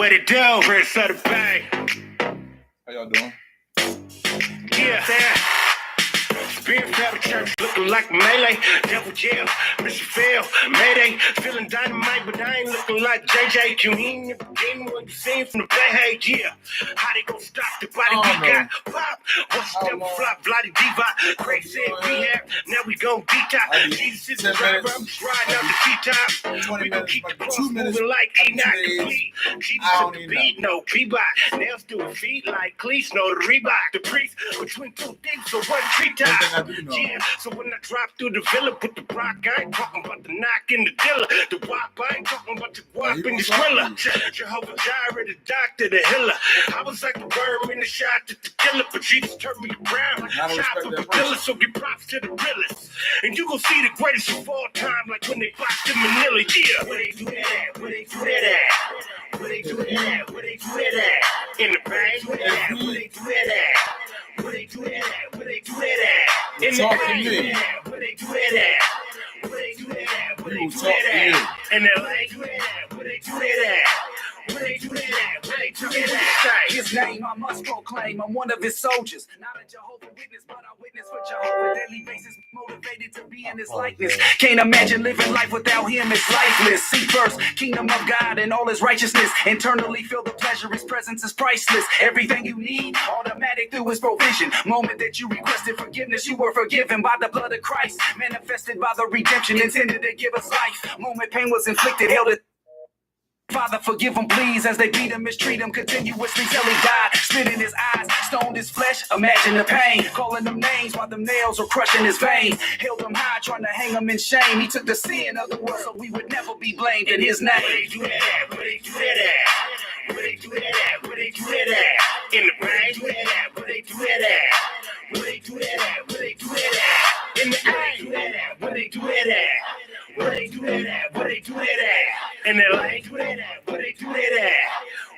What it do? Prince of the Bay. How y'all doing? Yeah, there. Spirit Federal Church looking like Melee, Devil Jail, Mr. Phil, Mayday, feeling dynamite, but I ain't looking like JJ. Q, he ain't never getting what you seen from the Bay. Hey, yeah. How they gon' stop the body we got? Pop, what's the devil flop, bloody diva? Crazy rehab, now we gon' detox. Jesus is the driver, I'm just riding out the T-top. We gon' keep the cross moving like Enoch complete. Jesus at the beat, no P-Bot. Nails to his feet like cleats, no the Reebok. The priest between two things, so one treetop. Yeah, so when I drop through the villa, put the rock, I ain't talking about the knock in the dealer. The wop, I ain't talking about the guap in the skrilla. Jehovah Jireh, the doctor, the healer. I was like the worm in the shot to the killer, but Jesus turned me around. Shot for the killer, so give props to the realest. And you gon' see the greatest of all time, like when they boxed in Manila. Yeah, where they do that at? Where they do that at? Where they do that at? Where they do that at? In the bank? Where they do that at? Where they do that at? Where they do that at? In the bank? Where they do that at? Where they do that at? Where they do that at? In LA? Where they do that at? Where they do that at? Where they do that at? His name I must proclaim. I'm one of his soldiers. Not a Jehovah Witness, but I witness for Jehovah daily basis. Motivated to be in his likeness. Can't imagine living life without him. It's lifeless. Seek first, kingdom of God and all his righteousness. Internally feel the pleasure. His presence is priceless. Everything you need, automatic through his provision. Moment that you requested forgiveness, you were forgiven by the blood of Christ. Manifested by the redemption intended to give us life. Moment pain was inflicted, held it. Father, forgive him, please, as they beat him, mistreat him continuously till he died. Spit in his eyes, stoned his flesh. Imagine the pain, calling them names while them nails were crushing his veins. Held him high, trying to hang him in shame. He took the sin of the world so we would never be blamed in his name. Where they do that at? Where they do that at? Where they do that at? Where they do that at? In the bank? Where they do that at? Where they do that at? Where they do that at? In the bank? Where they do that at? Where they do that at? Where they do that at? In LA? Where they do that at?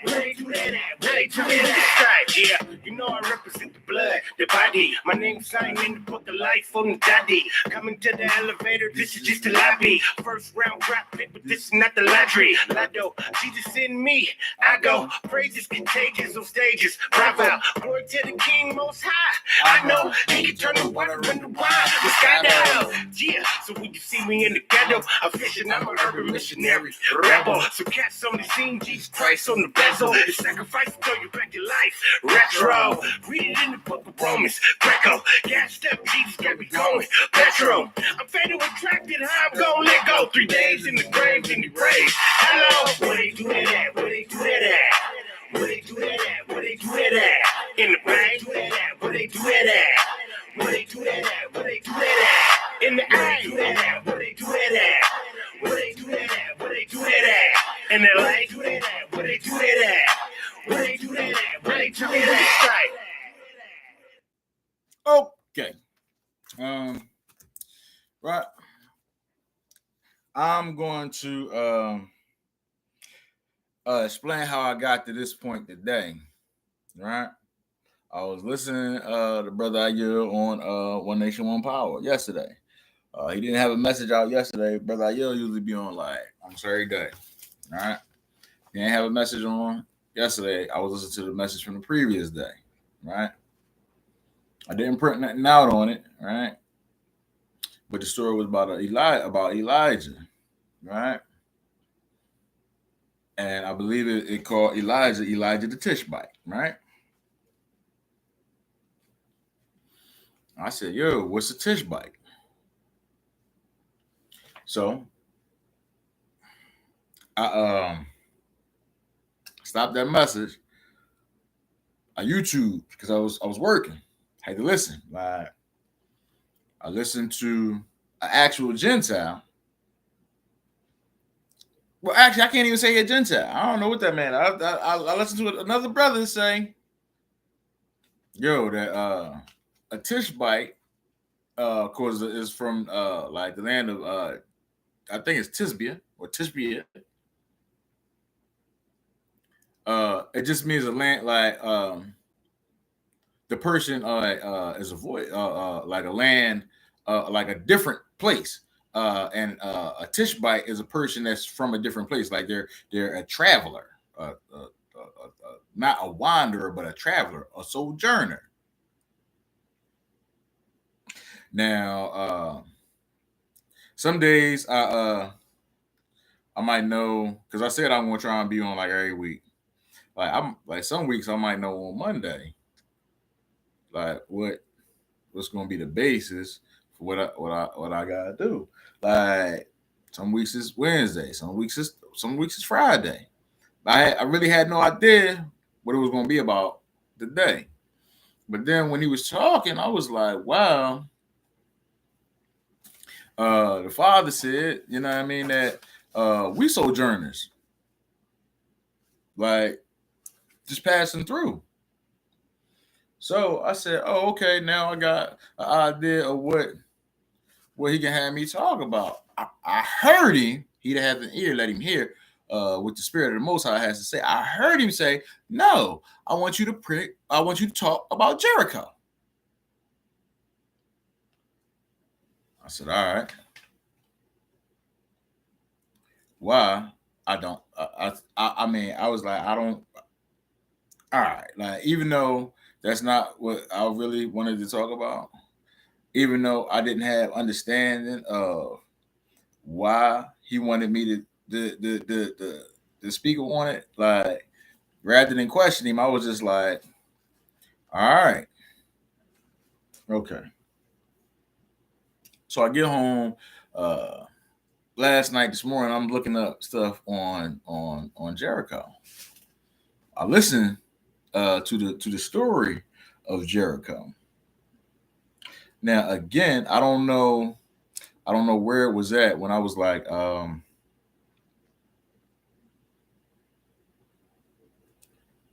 Where they do that at? Where they do that at? Yeah, you know I represent the blood, the body. My name's signed in the book of life on the daddy. Coming to the elevator, this is just the lobby. First round rap pick, but this is not the lottery. Lotto, Jesus in me, I go. Praise is contagious on stages. Bravo, glory to the King Most High. I know he can turn the water into wine. The sky down, yeah. So when you see me in the ghetto, I'm fishing. I'm an urban missionary, rebel. So cats on the scene, Jesus Christ on the bezel. The sacrifice to throw you back to life. Retro, read it in the book of Romans. Greco, gas step, Jesus got me going. Petro, I'm fatal attracted. How I'm gonna let go. 3 days in the grave, in the grave. Hello, where they do that at? Where they do that at? Where they do that at? Where they do that at? In the bank? Where they do that at? Where they do that at? Where they do that at? In the bank? Where they do that at? Where they do that at? Where they do that at? In LA? Where they do that at? Where they do that at? Where they do that at? Okay. Right. I'm going to explain how I got to this point today. Right. I was listening to Brother Ayil on One Nation, One Power yesterday. He didn't have a message out yesterday. Brother Ayil usually be on like almost every day. All right. He didn't have a message on yesterday. I was listening to the message from the previous day. Right. I didn't print nothing out on it. Right. But the story was about Elijah. Right. And I believe it called Elijah the Tishbite. Right. I said, yo, what's a Tishbite? So I stopped that message. I YouTube because I was working. I had to listen. Like I listened to an actual Gentile. Well, actually, I can't even say a Gentile. I don't know what that meant. I listened to another brother say, yo, that a Tishbite, of course, is from like the land of I think it's Tisbia or Tishbia. It just means a land like the person is a void, like a land, like a different place. And a Tishbite is a person that's from a different place, like they're a traveler, not a wanderer, but a traveler, a sojourner. Now, some days I might know because I said I'm gonna try and be on like every week. Like I'm like some weeks I might know on Monday, like what's gonna be the basis for what I gotta do. Like some weeks is Wednesday, some weeks is Friday. I really had no idea what it was gonna be about today. But then when he was talking, I was like, wow. The father said, you know what I mean, that we sojourners, like just passing through. So I said, oh, okay, now I got an idea of what he can have me talk about. I heard him, he that has an ear, let him hear what the Spirit of the Most High has to say. I heard him say, no, I want you to talk about Jericho. I said, all right. Why? I don't. I mean, I was like, I don't. All right, like even though that's not what I really wanted to talk about, even though I didn't have understanding of why he wanted me to the speaker on it, like rather than question him, I was just like, all right, okay. So I get home last night, this morning. I'm looking up stuff on Jericho. I listened to the story of Jericho. Now, again, I don't know where it was at when I was like,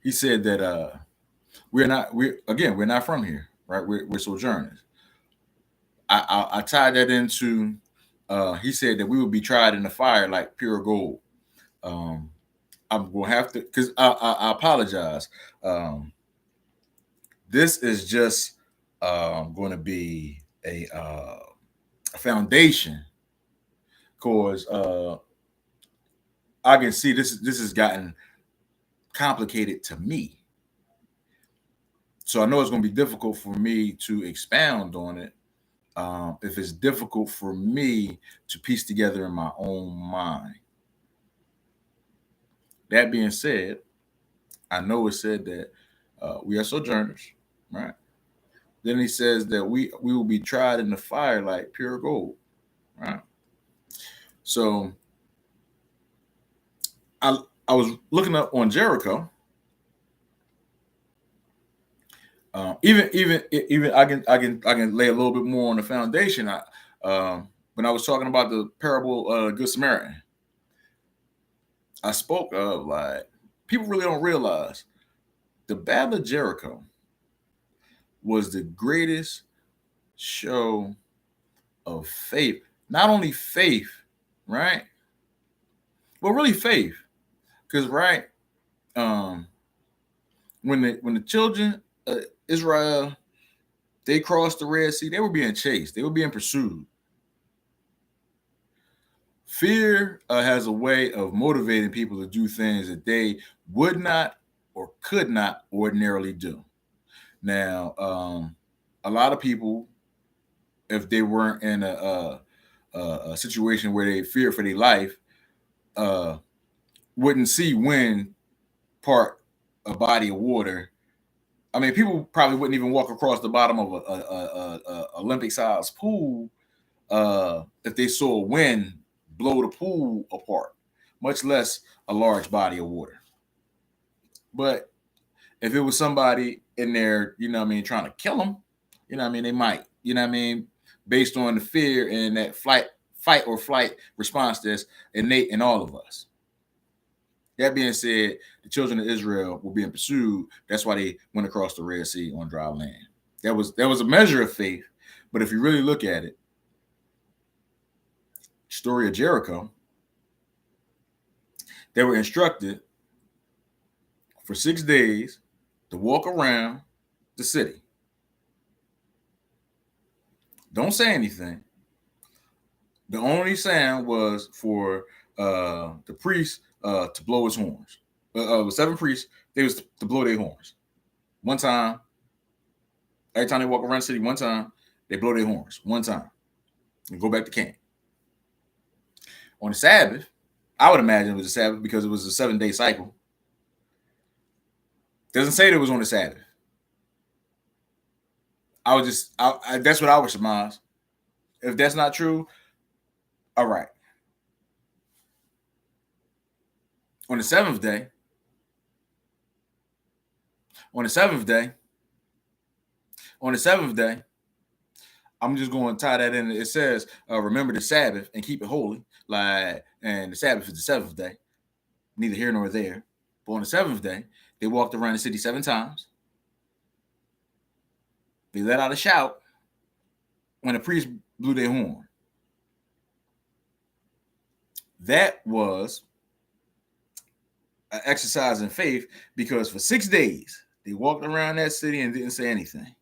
he said that we're not from here, right? We're sojourners. I tied that into he said that we would be tried in the fire like pure gold. I'm gonna have to because I apologize. This is just going to be a foundation because I can see this has gotten complicated to me. So I know it's going to be difficult for me to expound on it if it's difficult for me to piece together in my own mind. That being said, I know it said that we are sojourners, right? Then he says that we will be tried in the fire like pure gold, right? So I was looking up on Jericho. Even I can lay a little bit more on the foundation. When I was talking about the parable Good Samaritan, I spoke of like people really don't realize the Battle of Jericho was the greatest show of faith. Not only faith, right? Well, really faith, because right, when the children of Israel they crossed the Red Sea, they were being chased, they were being pursued. Fear has a way of motivating people to do things that they would not or could not ordinarily do. Now, a lot of people, if they weren't in a situation where they fear for their life, wouldn't see wind part a body of water. I mean, people probably wouldn't even walk across the bottom of a Olympic-sized pool if they saw wind blow the pool apart, much less a large body of water. But if it was somebody in there, you know what I mean, trying to kill them, you know what I mean, they might, you know what I mean, based on the fear and that fight or flight response that's innate in all of us. That being said, the children of Israel were being pursued. That's why they went across the Red Sea on dry land. That was a measure of faith. But if you really look at it, story of Jericho, they were instructed for 6 days to walk around the city. Don't say anything. The only sound was for the priest to blow his horns. 7 priests. They was to blow their horns. One time, every time they walk around the city, one time, they blow their horns. One time. And go back to camp. On the Sabbath, I would imagine it was a Sabbath because it was a 7-day cycle. Doesn't say that it was on the Sabbath. That's what I would surmise. If that's not true, all right. On the seventh day, I'm just going to tie that in. It says, remember the Sabbath and keep it holy. And the Sabbath is the 7th day. Neither here nor there. But on the 7th day, they walked around the city 7 times. They let out a shout when the priest blew their horn. That was an exercise in faith because for 6 days, they walked around that city and didn't say anything.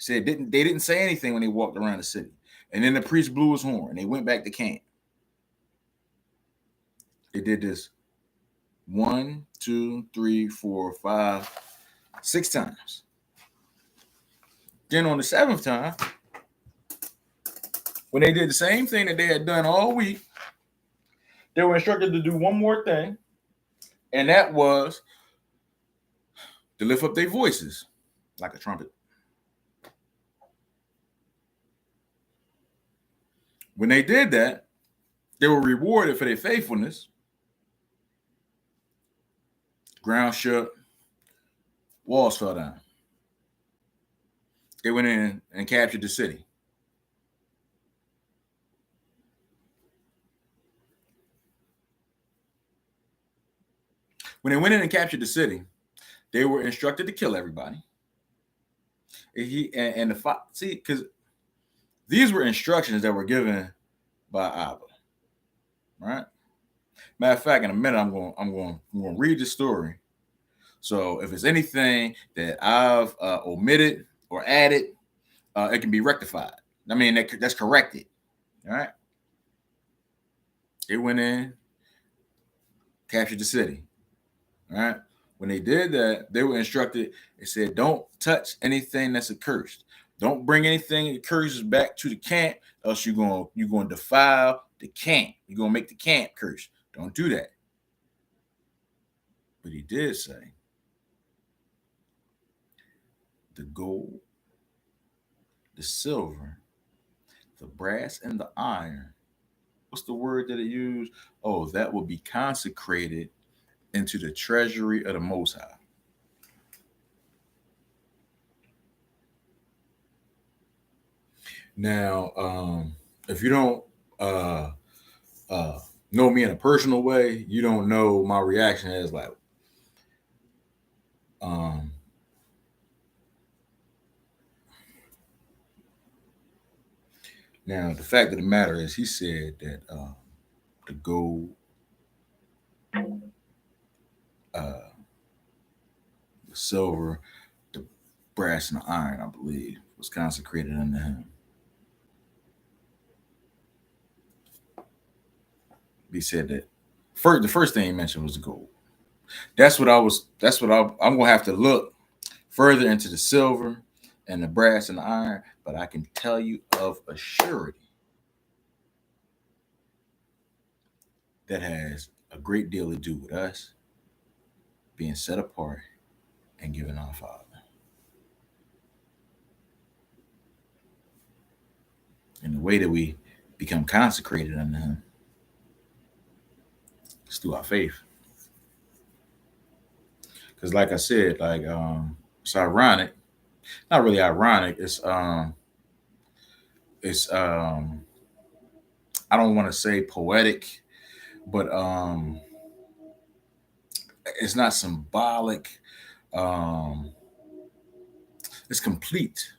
They didn't say anything when they walked around the city. And then the priest blew his horn and they went back to camp. They did this 1, 2, 3, 4, 5, 6 times. Then on the 7th time, when they did the same thing that they had done all week, they were instructed to do one more thing, and that was to lift up their voices like a trumpet. When they did that, they were rewarded for their faithfulness. Ground shook, walls fell down. They went in and captured the city. When they went in and captured the city, they were instructed to kill everybody. Because these were instructions that were given by Abba, right? Matter of fact, in a minute, I'm going to read the story. So if it's anything that I've omitted or added, it can be rectified. I mean, that's corrected. All right. They went in, captured the city. All right. When they did that, they were instructed. It said, don't touch anything that's accursed. Don't bring anything that curses back to the camp, else you're going to defile the camp. You're going to make the camp cursed. Don't do that. But he did say, the gold, the silver, the brass, and the iron. What's the word that it used? Oh, that will be consecrated into the treasury of the Most High. Now, if you don't know me in a personal way, you don't know my reaction is like, now the fact of the matter is, he said that the gold, the silver, the brass, and the iron, I believe, was consecrated unto him. He said that the first thing he mentioned was the gold. I'm gonna have to look further into the silver and the brass and the iron, but I can tell you of a surety that has a great deal to do with us being set apart and given our Father. And the way that we become consecrated unto him is through our faith. Because like I said, it's ironic. Not really ironic. It's I don't want to say poetic, but it's not symbolic. It's complete.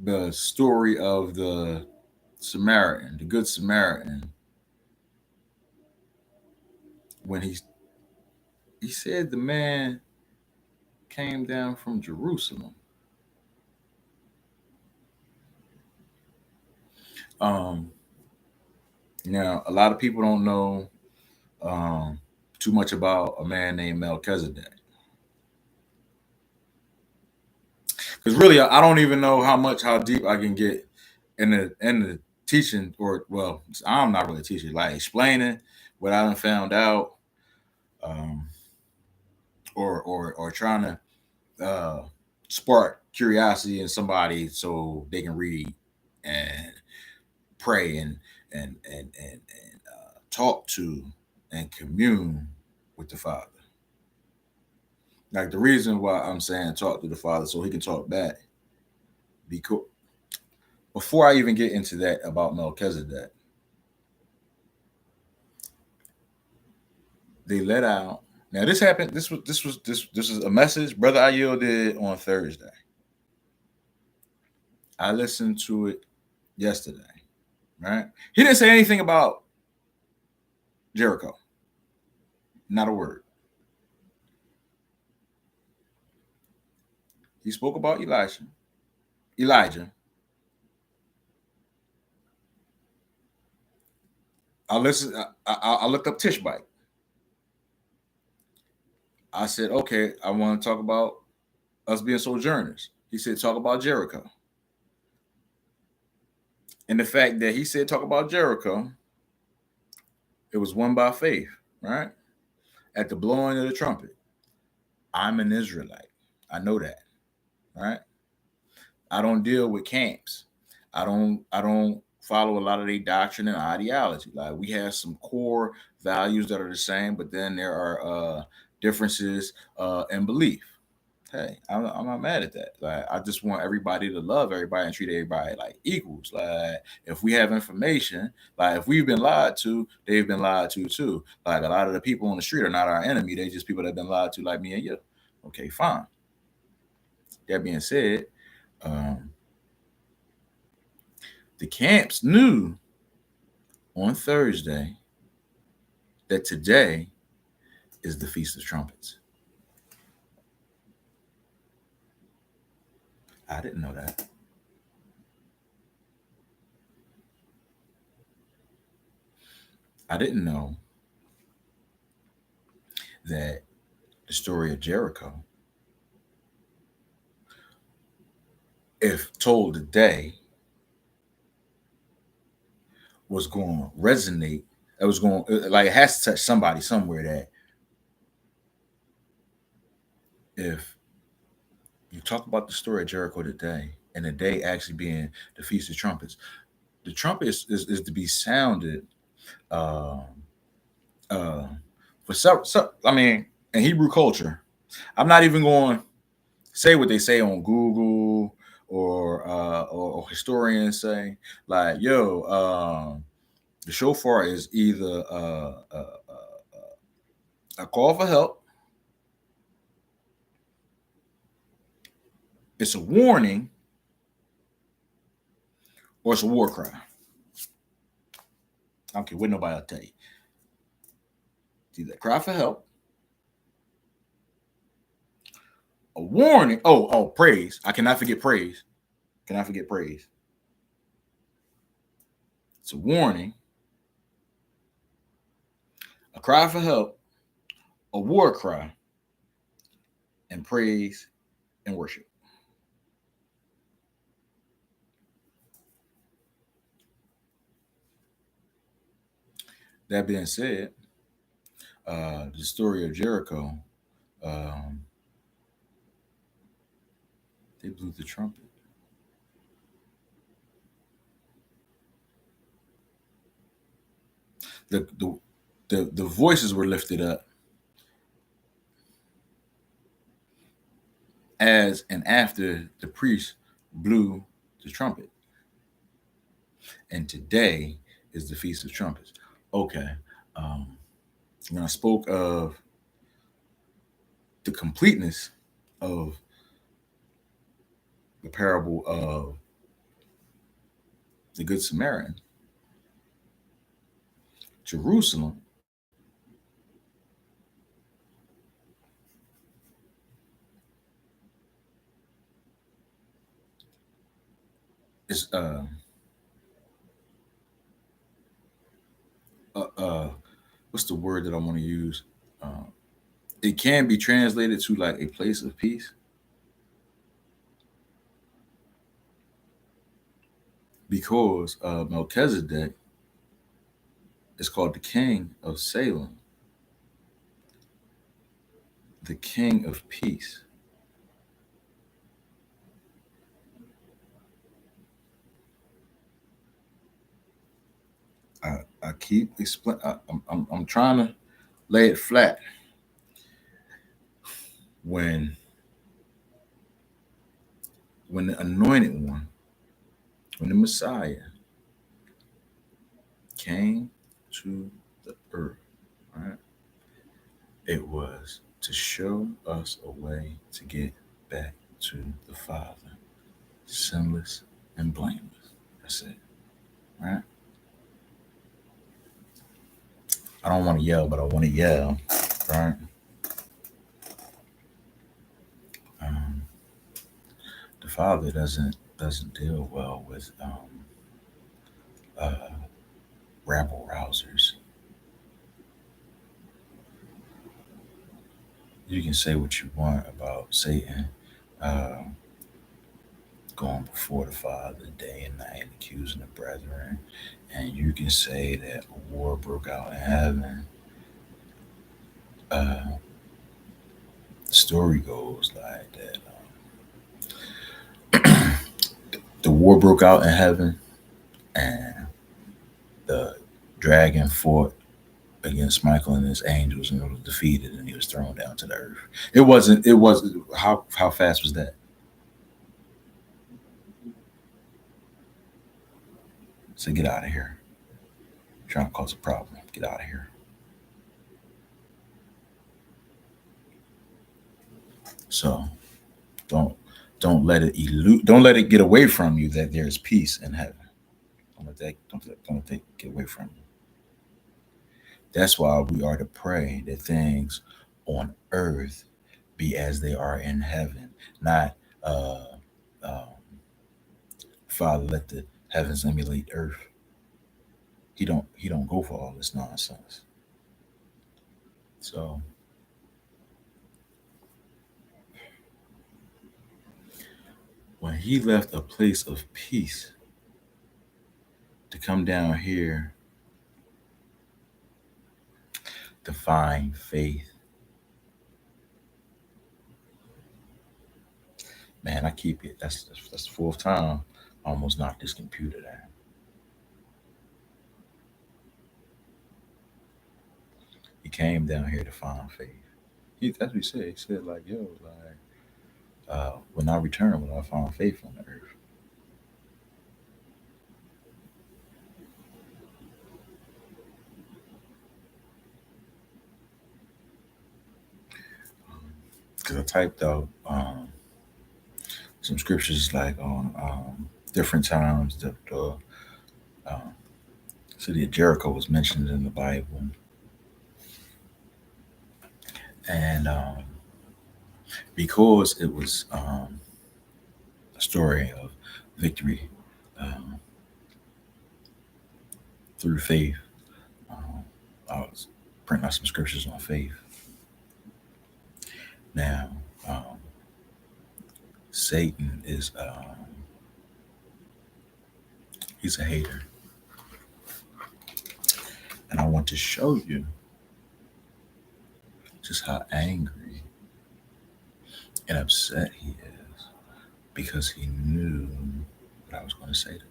The story of the Samaritan, the Good Samaritan, when he said the man came down from Jerusalem. Now, a lot of people don't know too much about a man named Melchizedek. Because really, I don't even know how deep I can get in the teaching, or well, I'm not really teaching, like explaining what I done found out, um, or trying to spark curiosity in somebody so they can read and pray and talk to and commune with the Father. Like the reason why I'm saying talk to the Father so he can talk back, because before I even get into that about Melchizedek, they let out. Now this happened. This was a message Brother Ayil did on Thursday. I listened to it yesterday. Right? He didn't say anything about Jericho. Not a word. He spoke about Elijah. I listened. I looked up Tishbite. I said, okay, I want to talk about us being sojourners. He said, talk about Jericho. And the fact that he said, talk about Jericho, it was won by faith, right? At the blowing of the trumpet. I'm an Israelite. I know that, right? I don't deal with camps. I don't follow a lot of their doctrine and ideology. Like we have some core values that are the same, but then there are differences in belief. Hey, I'm not mad at that. Like I just want everybody to love everybody and treat everybody like equals. Like if we have information, like if we've been lied to, they've been lied to too. Like a lot of the people on the street are not our enemy. They just people that have been lied to, like me and you. Okay, fine. That being said, um, the camps knew on Thursday that today is the Feast of Trumpets. I didn't know that. I didn't know that the story of Jericho, if told today, was going to resonate. It was going like it has to touch somebody somewhere. That if you talk about the story of Jericho today, and the day actually being the Feast of Trumpets, the trumpet is to be sounded uh, uh, for some. I mean, in Hebrew culture, I'm not even going to say what they say on Google or historians say. Like, yo, the shofar is either a call for help, it's a warning, or it's a war cry. I don't care what nobody will tell you. It's either a cry for help, a warning. Oh, praise. I cannot forget praise. Cannot forget praise. It's a warning, a cry for help, a war cry, and praise and worship. That being said, the story of Jericho, um, they blew the trumpet. The voices were lifted up as and after the priest blew the trumpet. And today is the Feast of Trumpets. Okay. Um, when I spoke of the completeness of the parable of the Good Samaritan, Jerusalem is uh, what's the word that I want to use? it can be translated to like a place of peace because Melchizedek is called the king of Salem, the king of peace. I keep explaining. I'm trying to lay it flat. When the anointed one, when the Messiah came to the earth, right? It was to show us a way to get back to the Father, sinless and blameless. That's it, right? I don't want to yell, but I want to yell, right? Um, the Father doesn't deal well with uh, rabble rousers. You can say what you want about Satan uh, going before the Father day and night, accusing the brethren, and you can say that a war broke out in heaven. The story goes like that. The war broke out in heaven, and the dragon fought against Michael and his angels, and it was defeated, and he was thrown down to the earth. It wasn't. It was how fast was that? So get out of here. You're trying to cause a problem. Get out of here. So don't let it don't let it get away from you that there's peace in heaven. Don't let that get away from you. That's why we are to pray that things on earth be as they are in heaven, not uh, um, Father, let the heavens emulate earth. He don't go for all this nonsense. So when he left a place of peace to come down here to find faith, man, I keep it. That's the fourth time I almost knocked this computer down. He came down here to find faith. That's what he said. He said like, yo, like, when I return, when I find faith on the earth. Because I typed out some scriptures like on different times that the um, city of Jericho was mentioned in the Bible, and because it was a story of victory um, through faith, um, I was printing out some scriptures on faith. Now, um, Satan is he's a hater, and I want to show you just how angry and upset he is because he knew what I was going to say today.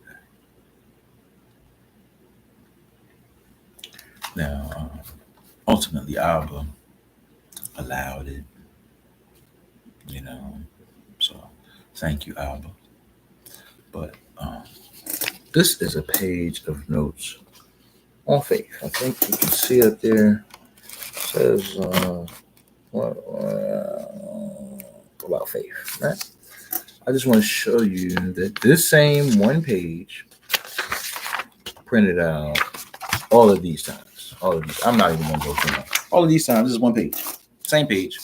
Now, ultimately, Abba allowed it, you know. So, thank you, Abba. But this is a page of notes on faith. I think you can see it there. It says what about faith, right? I just want to show you that this same one page printed out all of these times. All of these. I'm not even going to go through them. All of these times. This is one page. Same page.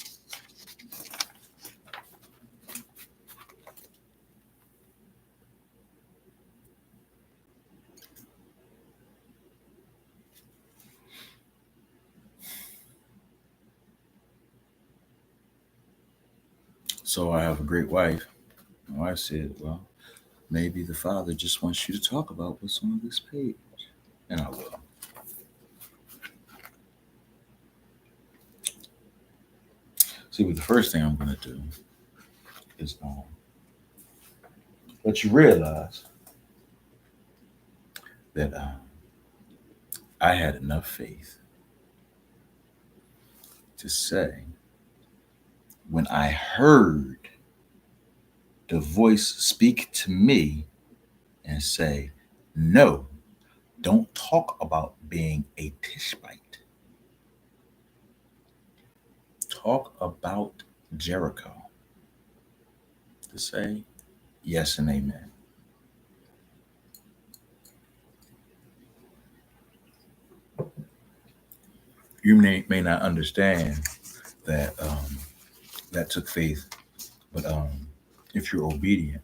So I have a great wife. My wife said, well, maybe the Father just wants you to talk about what's on this page. And I will. See, but the first thing I'm going to do is let you realize that I had enough faith to say, when I heard the voice speak to me and say, no, don't talk about being a Tishbite. Talk about Jericho. To say yes and amen. You may not understand that that took faith, but if you're obedient,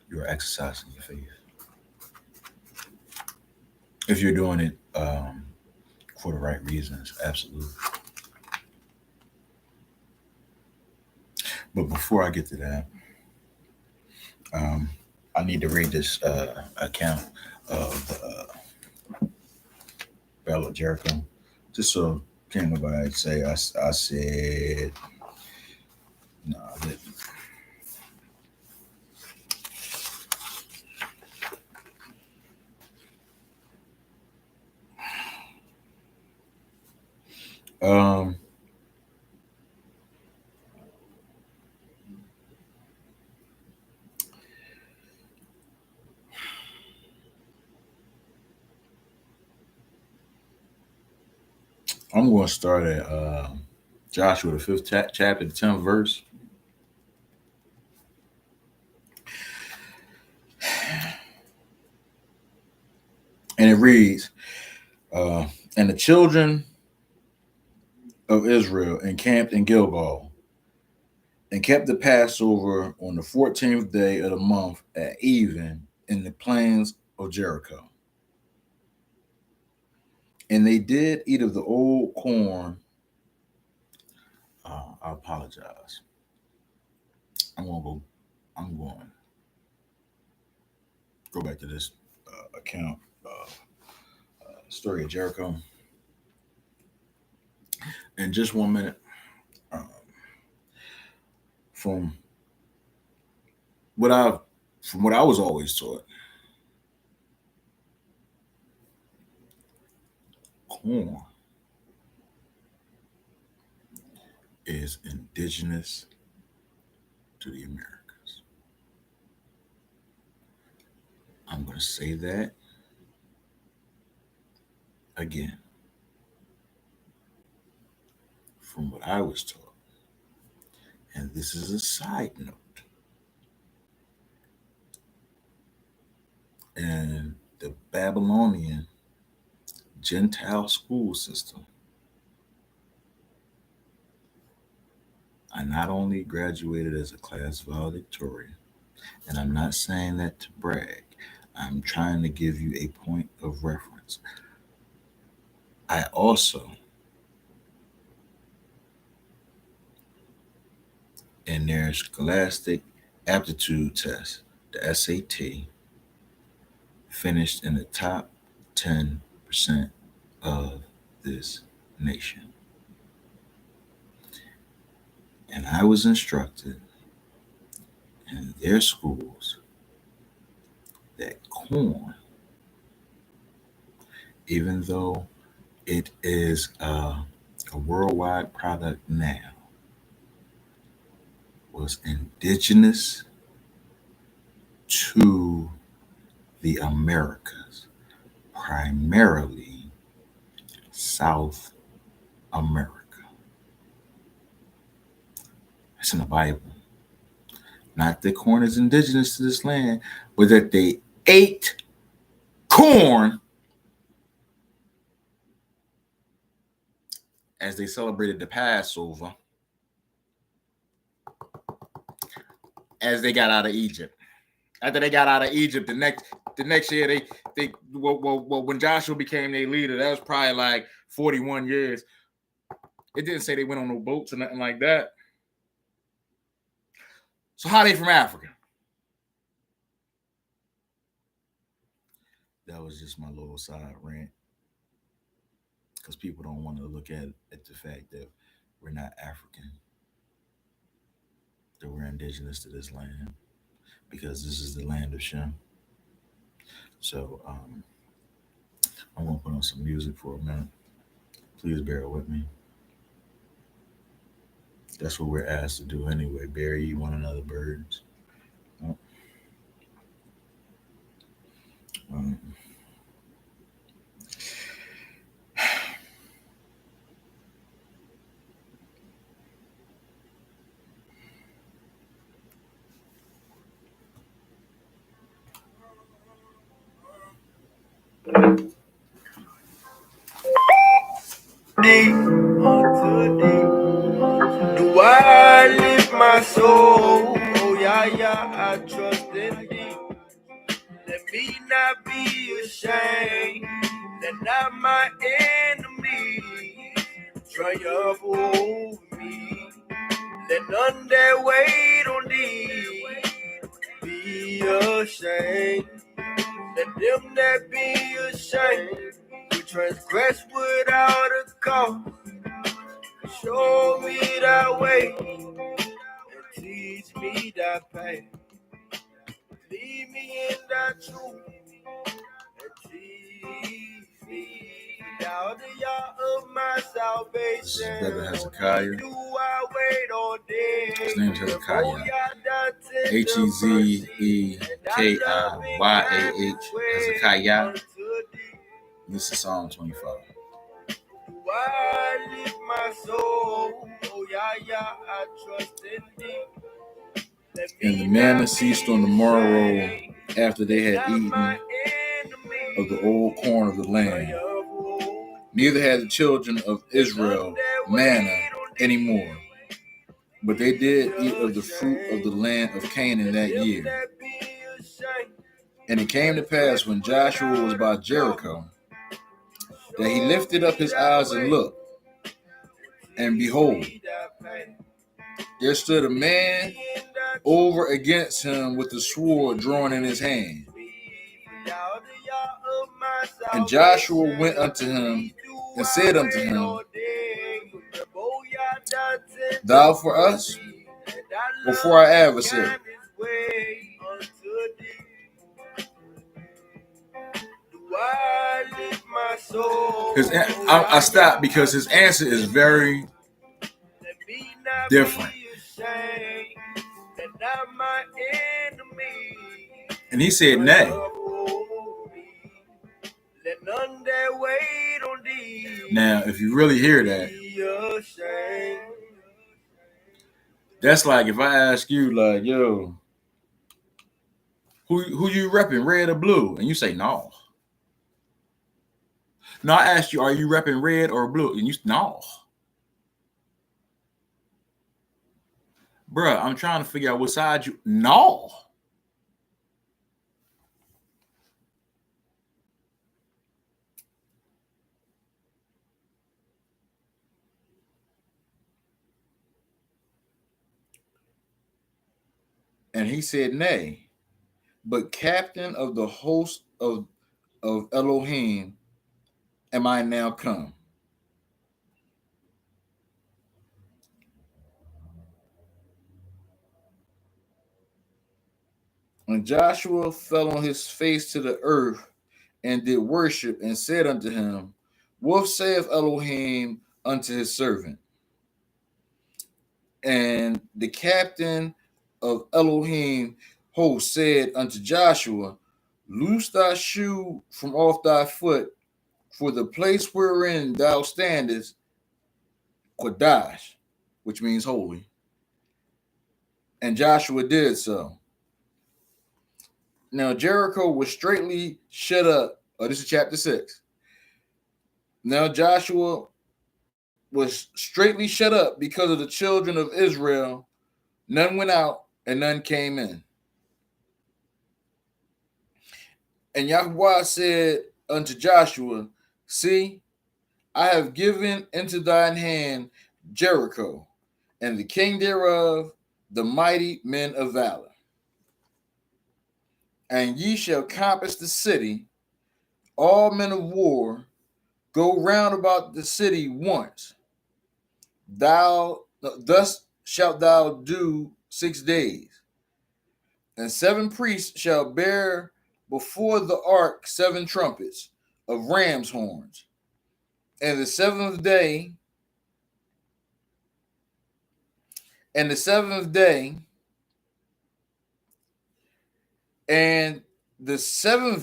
you're exercising your faith. If you're doing it for the right reasons, absolutely. But before I get to that, I need to read this account of the Battle of Jericho, just so can't nobody say I said no. I didn't. I'm going to start at Joshua, the 5th chapter, the 10th verse. And it reads, and the children of Israel encamped in Gilgal and kept the Passover on the 14th day of the month at even in the plains of Jericho. And they did eat of the old corn. I apologize. I'm going to go back to this account story of Jericho in just 1 minute. From what I was always taught, corn is indigenous to the Americas. I'm going to say that again. From what I was taught, and this is a side note, and the Babylonian Gentile school system, I not only graduated as a class valedictorian, and I'm not saying that to brag, I'm trying to give you a point of reference. I also, in their Scholastic Aptitude Test, the SAT, finished in the top 10% of this nation. And I was instructed in their schools that corn, even though it is a worldwide product now, was indigenous to the Americas, primarily South America. It's in the Bible. Not that corn is indigenous to this land, but that they ate corn as they celebrated the Passover, as they got out of Egypt. After they got out of Egypt, the next year when Joshua became their leader, that was probably like 41 years. It didn't say they went on no boats or nothing like that. So how they from Africa? That was just my little side rant. Because people don't want to look at the fact that we're not African, that we're indigenous to this land, because this is the land of Shem. So I'm gonna put on some music for a minute. Please bear with me. That's what we're asked to do anyway. Bury one another birds. Um, Deep, do I lift my soul? Oh yeah, yeah, I trust in thee. Let me not be ashamed. Let not my enemies triumph over me. Let none that wait on thee be ashamed. Let them that be ashamed who transgress without a cause. Show me thy way and teach me thy path. Lead me in thy truth and teach me. Thou the Yah of my salvation. This is Brother Hezekiah. Do I wait all day? His name is Hezekiah. Hezekiah. Hezekiah. This is Psalm 25. I lift my soul, oh yeah, yeah, I trust in thee. And the manna ceased on the morrow after they had eaten of the old corn of the land. Neither had the children of Israel manna anymore, but they did eat of the fruit of the land of Canaan that year. And it came to pass when Joshua was by Jericho, that he lifted up his eyes and looked, and behold, there stood a man over against him with a sword drawn in his hand. And Joshua went unto him and said unto him, Thou for us, or for our adversary? I stopped because his answer is very different. And he said, Nay. Now, if you really hear that, that's like if I ask you, like, yo, who you repping, red or blue? And you say, no. No, I asked you, are you repping red or blue? And you no. Bruh, I'm trying to figure out what side you no. And he said, Nay, but captain of the host of Elohim am I now come. And Joshua fell on his face to the earth and did worship and said unto him, What saith Elohim unto his servant? And the captain of Elohim host said unto Joshua, Loose thy shoe from off thy foot, for the place wherein thou standest, Kodash, which means holy. And Joshua did so. Now Jericho was straitly shut up. Oh, this is chapter 6. Now Joshua was straitly shut up because of the children of Israel. None went out and none came in. And Yahweh said unto Joshua, See, I have given into thine hand Jericho, and the king thereof, the mighty men of valor. And ye shall compass the city, all men of war, go round about the city once. Thus shalt thou do 6 days. And 7 priests shall bear before the ark 7 trumpets of ram's horns. And the seventh day, and the seventh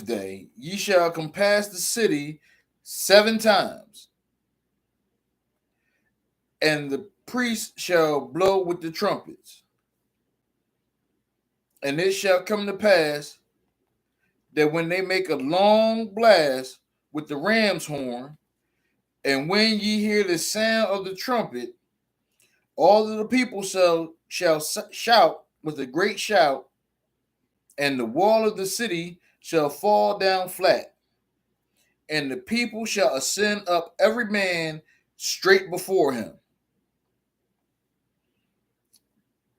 day ye shall compass the city 7 times. And the priests shall blow with the trumpets. And it shall come to pass that when they make a long blast with the ram's horn, and when ye hear the sound of the trumpet, all of the people shall shout with a great shout, and the wall of the city shall fall down flat, and the people shall ascend up every man straight before him.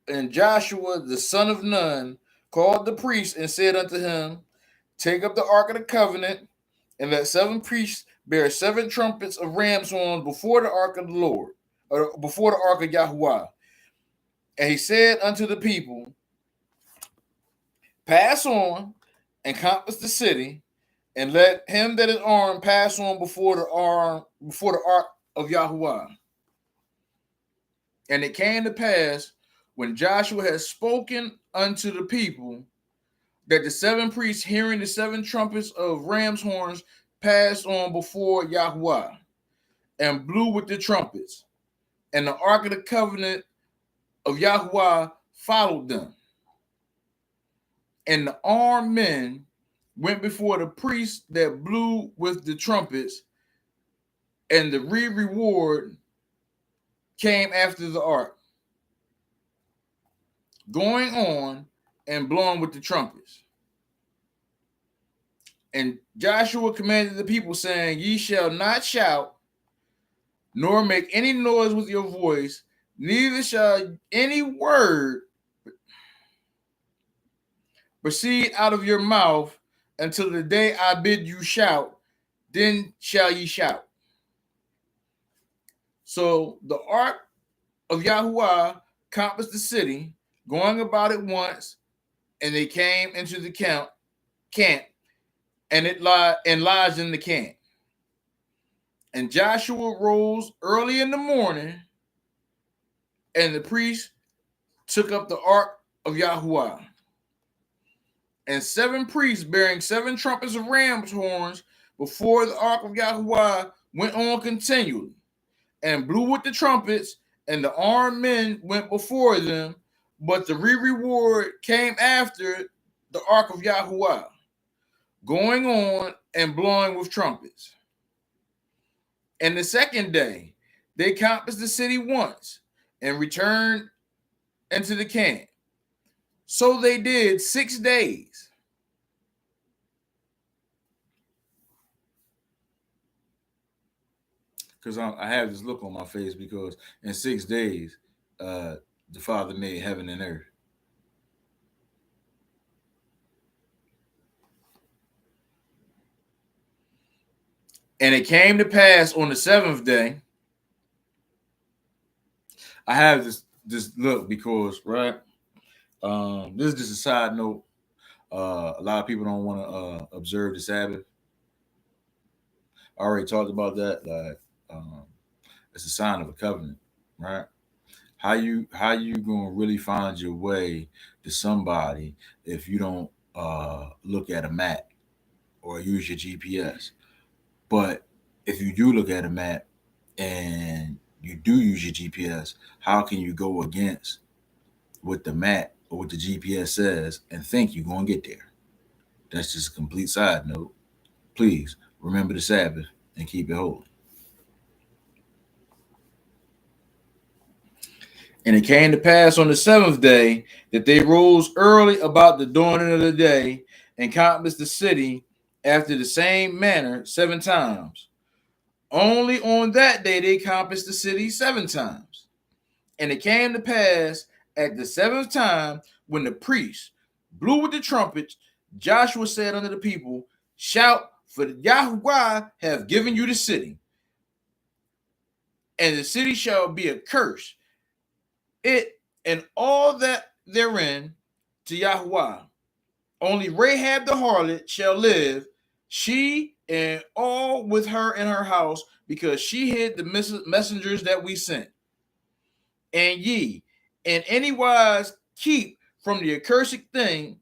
And Joshua the son of Nun called the priest and said unto him, take up the ark of the covenant, and let 7 priests bear 7 trumpets of ram's horns before the ark of the Lord, or before the ark of Yahuwah. And he said unto the people, pass on and compass the city, and let him that is armed pass on before the ark of Yahuwah. And it came to pass, when Joshua had spoken unto the people, that the 7 priests, hearing the 7 trumpets of ram's horns, passed on before Yahuwah, and blew with the trumpets. And the ark of the covenant of Yahuwah followed them. And the armed men went before the priests that blew with the trumpets, and the reward came after the ark, going on and blowing with the trumpets. And Joshua commanded the people, saying, ye shall not shout, nor make any noise with your voice, neither shall any word proceed out of your mouth until the day I bid you shout, then shall ye shout. So the ark of Yahuwah compassed the city, going about it once, and they came into the camp, and it lodged in the camp. And Joshua rose early in the morning, and the priest took up the ark of Yahuwah. And 7 priests bearing 7 trumpets of ram's horns before the ark of Yahuwah went on continually, and blew with the trumpets, and the armed men went before them, but the reward came after the ark of Yahuwah, going on and blowing with trumpets. And the second day they compassed the city once, and returned into the camp. So they did 6 days. Because I have this look on my face, because in 6 days, the Father made heaven and earth. And it came to pass on the 7th day. I have this look because, right? This is just a side note. A lot of people don't want to observe the Sabbath. I already talked about that. Like, it's a sign of a covenant, right? How you gonna really find your way to somebody if you don't look at a map or use your GPS? But if you do look at a map and you do use your GPS, how can you go against what the map or what the GPS says and think you're going to get there? That's just a complete side note. Please remember the Sabbath and keep it holy. And it came to pass on the 7th day that they rose early about the dawning of the day, and compassed the city after the same manner 7 times. Only on that day they compassed the city 7 times. And it came to pass At the seventh time, when the priests blew with the trumpets, Joshua said unto the people, shout, for Yahuwah have given you the city, and the city shall be accursed, it and all that therein, to Yahuwah. Only Rahab the harlot shall live, she and all with her in her house, because she hid the messengers that we sent. And ye, in any wise, keep from the accursed thing,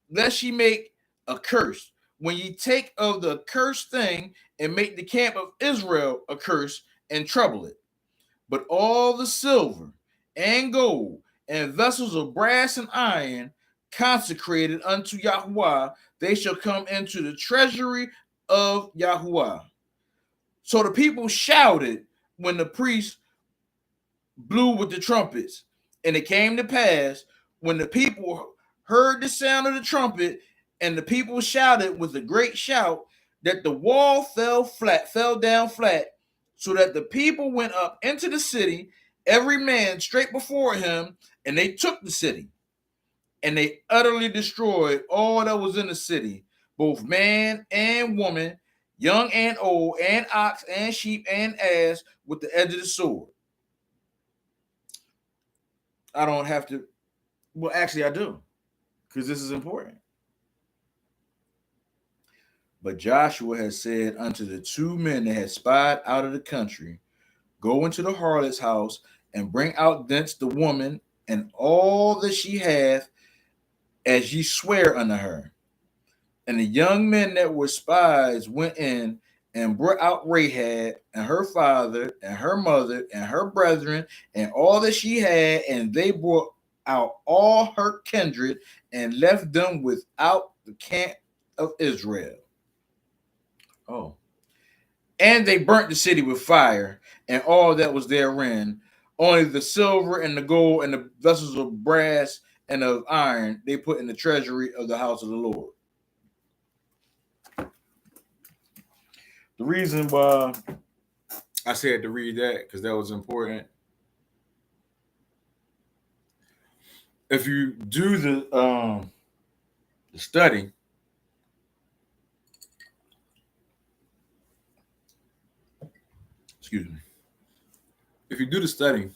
lest ye make a curse. When ye take of the accursed thing and make the camp of Israel a curse and trouble it. But all the silver and gold and vessels of brass and iron consecrated unto Yahuwah, they shall come into the treasury of Yahuwah. So the people shouted when the priests blew with the trumpets. And it came to pass, when the people heard the sound of the trumpet, and the people shouted with a great shout, that the wall fell down flat, so that the people went up into the city, every man straight before him, and they took the city. And they utterly destroyed all that was in the city, both man and woman, young and old, and ox and sheep and ass, with the edge of the sword. I don't have to. Well, actually, I do, because this is important. But Joshua has said unto the two men that had spied out of the country, go into the harlot's house and bring out thence the woman and all that she hath, as ye swear unto her. And the young men that were spies went in and brought out Rahab and her father and her mother and her brethren and all that she had, and they brought out all her kindred and left them without the camp of Israel. Oh. And they burnt the city with fire and all that was therein. Only the silver and the gold and the vessels of brass and of iron they put in the treasury of the house of the Lord. The reason why I said to read that, because that was important. If you do the study, excuse me. If you do the study,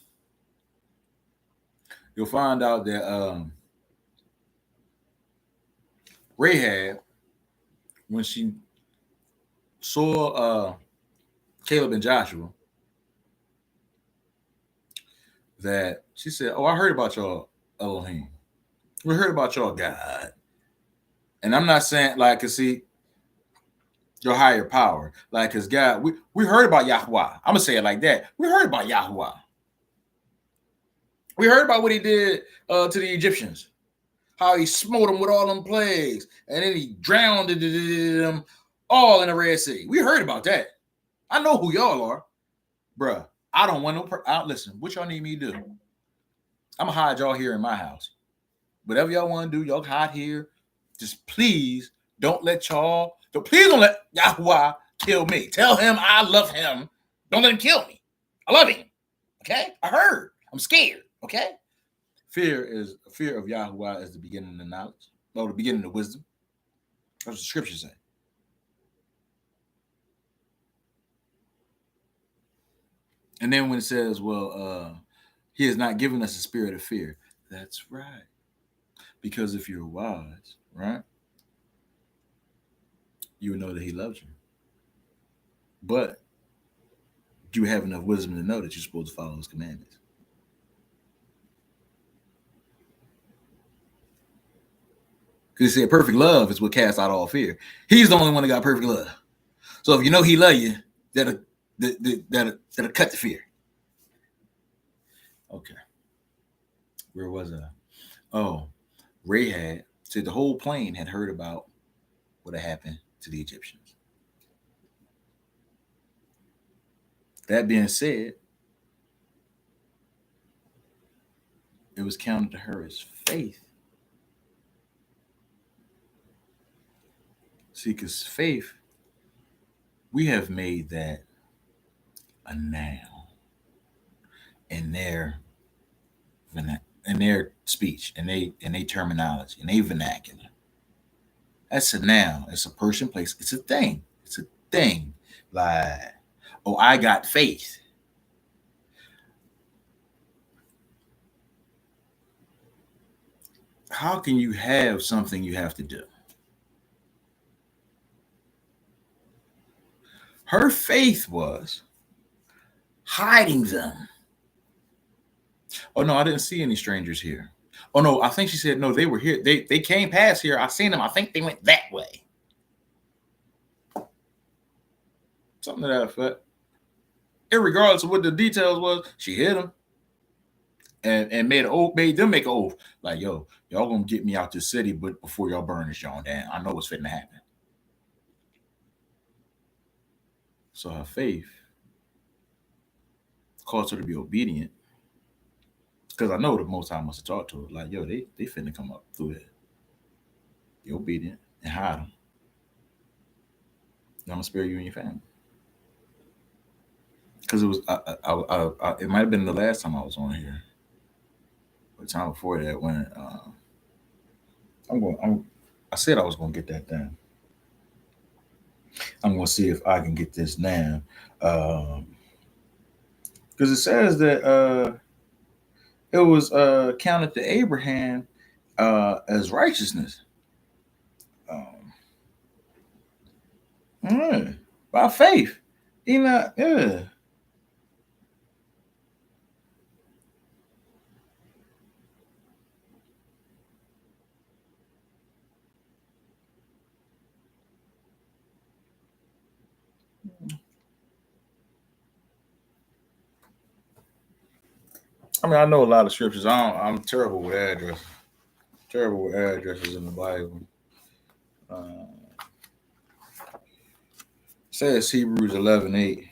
you'll find out that Rahab, when she saw Caleb and Joshua, that she said, oh, I heard about y'all Elohim. We heard about y'all God. And I'm not saying, like, cause see, your higher power. Like, cause God, we heard about Yahuwah. I'm gonna say it like that. We heard about Yahuwah. We heard about what he did to the Egyptians. How he smote them with all them plagues. And then he drowned them all in the Red Sea. We heard about that. I know who y'all are. Bruh, I don't want no listen, what y'all need me to do? I'm gonna hide y'all here in my house. Whatever y'all want to do, y'all hide here. Just please don't let Yahuwah kill me. Tell him I love him. Don't let him kill me. I love him. Okay? I heard. I'm scared. Okay? Fear of Yahuwah is the beginning of knowledge. Or the beginning of wisdom. That's what the scriptures say. And then when it says, well, he has not given us a spirit of fear. That's right. Because if you're wise, right, you would know that he loves you. But do you have enough wisdom to know that you're supposed to follow his commandments? Because he said perfect love is what casts out all fear. He's the only one that got perfect love. So if you know he love you, that'll cut the fear. Okay. Where was I? Oh, Rahab said the whole plain had heard about what had happened to the Egyptians. That being said, it was counted to her as faith. See, because faith, we have made that a noun in their in their speech and they terminology and they vernacular. That's a noun. It's a person, place. It's a thing. It's a thing. Like, oh, I got faith. How can you have something you have to do? Her faith was hiding them. Oh no, I didn't see any strangers here. Oh no, I think she said no, they were here. They came past here. I seen them. I think they went that way. Something to that effect. Irregardless of what the details was, she hit them and made them make an oath. Like, yo, y'all gonna get me out this city, but before y'all burn this joint down, I know what's fitting to happen. So her faith caused her to be obedient. Because I know the Most High must have talked to her. Like, yo, they finna come up through there. Be obedient and hide them. I'm gonna spare you and your family. Because it was, it might have been the last time I was on here, or the time before that when I said I was gonna get that done. I'm gonna see if I can get this now, because it says that it was counted to Abraham as righteousness. By faith. Yeah. I mean, I know a lot of scriptures. I'm terrible with addresses. Terrible with addresses in the Bible. Says Hebrews 11:8.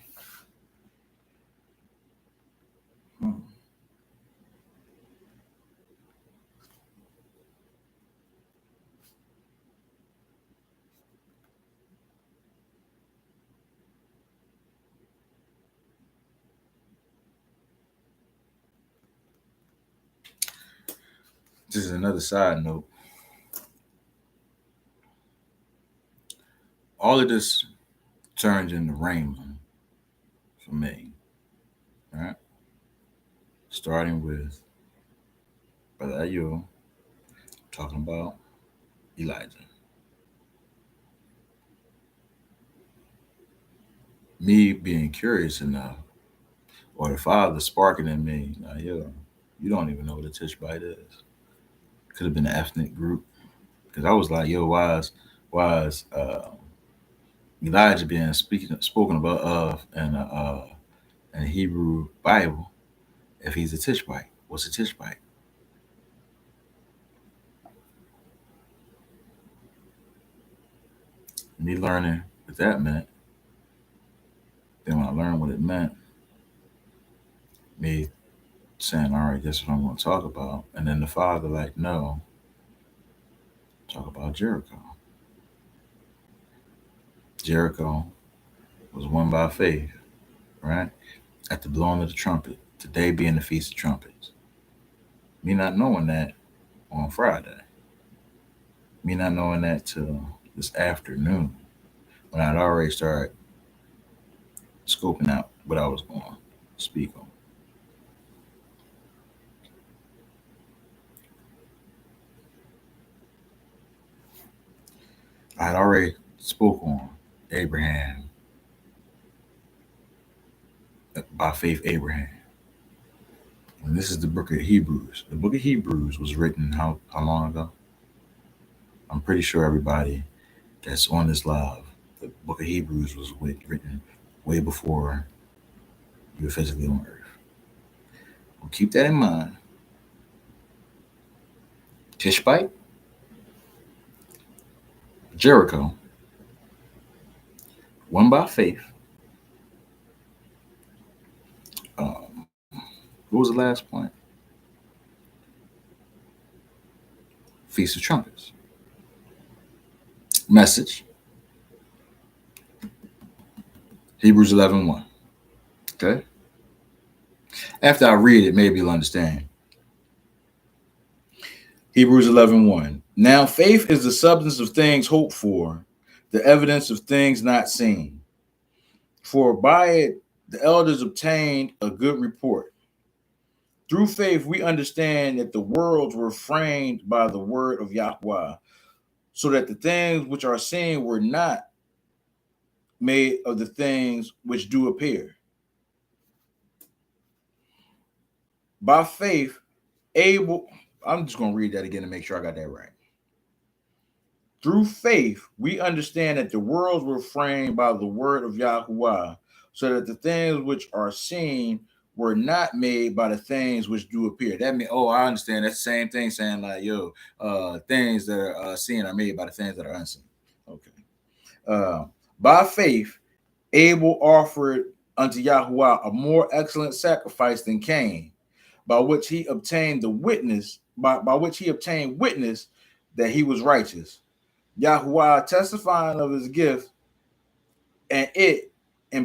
This is another side note. All of this turns into rainbow for me. Right? Starting with Brother Ayul talking about Elijah. Me being curious enough, or the Father sparking in me, like, yo, you don't even know what a Tishbite is. Could have been an ethnic group. Because I was like, yo, why is Elijah being spoken about of in the Hebrew Bible if he's a Tishbite? What's a Tishbite? Me learning what that meant. Then when I learned what it meant, me saying, all right, that's what I'm going to talk about. And then the Father like, no, talk about Jericho. Jericho was won by faith, right? At the blowing of the trumpet, today being the Feast of Trumpets. Me not knowing that on Friday. Me not knowing that till this afternoon when I'd already started scoping out what I was going to speak on. I had already spoke on Abraham, by faith Abraham. And this is the book of Hebrews. The book of Hebrews was written how long ago? I'm pretty sure everybody that's on this live, the book of Hebrews was written way before you were physically on earth. Well, keep that in mind. Tishbite, Jericho, won by faith. What was the last point? Feast of Trumpets. Message. Hebrews 11:1. Okay? After I read it, maybe you'll understand. Hebrews 11:1. Now faith is the substance of things hoped for, the evidence of things not seen. For by it the elders obtained a good report. Through faith we understand that the worlds were framed by the word of Yahweh, so that the things which are seen were not made of the things which do appear. By faith, Abel, I'm just going to read that again to make sure I got that right. Through faith, we understand that the worlds were framed by the word of Yahweh, so that the things which are seen were not made by the things which do appear. That means, oh, I understand. That's the same thing saying like, things that are seen are made by the things that are unseen. Okay. By faith, Abel offered unto Yahweh a more excellent sacrifice than Cain, by which he obtained the witness, by which he obtained witness that he was righteous. Yahweh testifying of his gift, and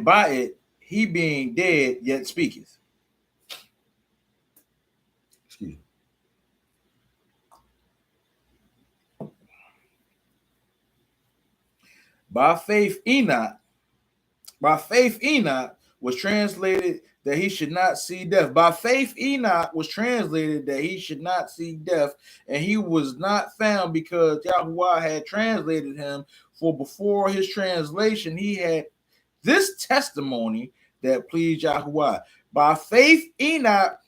by it he being dead yet speaketh. Excuse me. By faith Enoch was translated that he should not see death. By faith Enoch was translated that he should not see death, and he was not found because Yahweh had translated him. For before his translation, he had this testimony that pleased Yahweh. By faith Enoch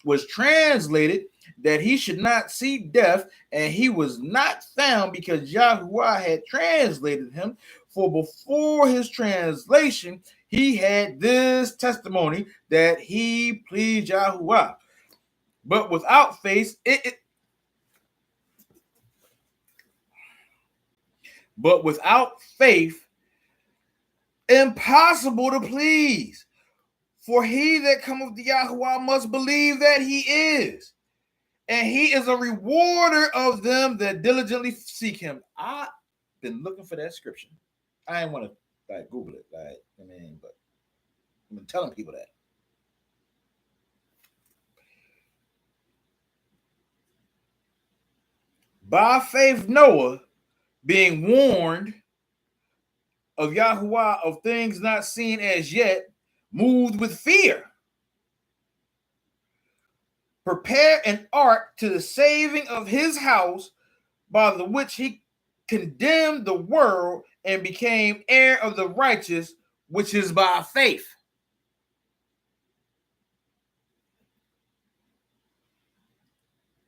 was translated that he should not see death, and he was not found because Yahweh had translated him. For before his translation, he had this testimony that he pleased Yahweh. But without faith, impossible to please. For he that cometh to Yahweh must believe that he is, and he is a rewarder of them that diligently seek him. I've been looking for that scripture. I didn't want to Google it, but I've been telling people that. By faith, Noah, being warned of Yahweh of things not seen as yet, moved with fear, prepared an ark to the saving of his house, by the which he condemned the world and became heir of the righteous, which is by faith.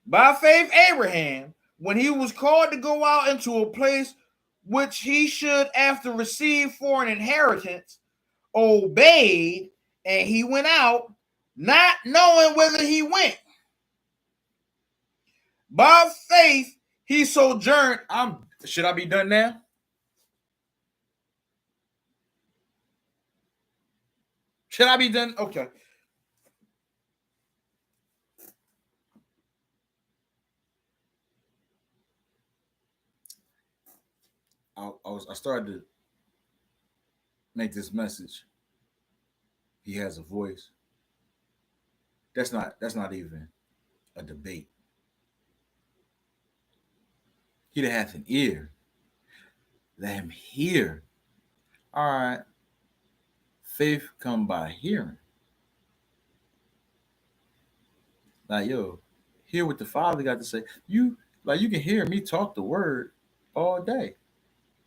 By faith, Abraham, when he was called to go out into a place which he should after receive for an inheritance, obeyed, and he went out, not knowing whither he went. By faith, he sojourned. Should I be done now? Should I be done? Okay. I started to make this message. He has a voice. That's not even a debate. He that hath an ear, let him hear. All right. Faith come by hearing. Like, hear what the Father got to say. You can hear me talk the word all day.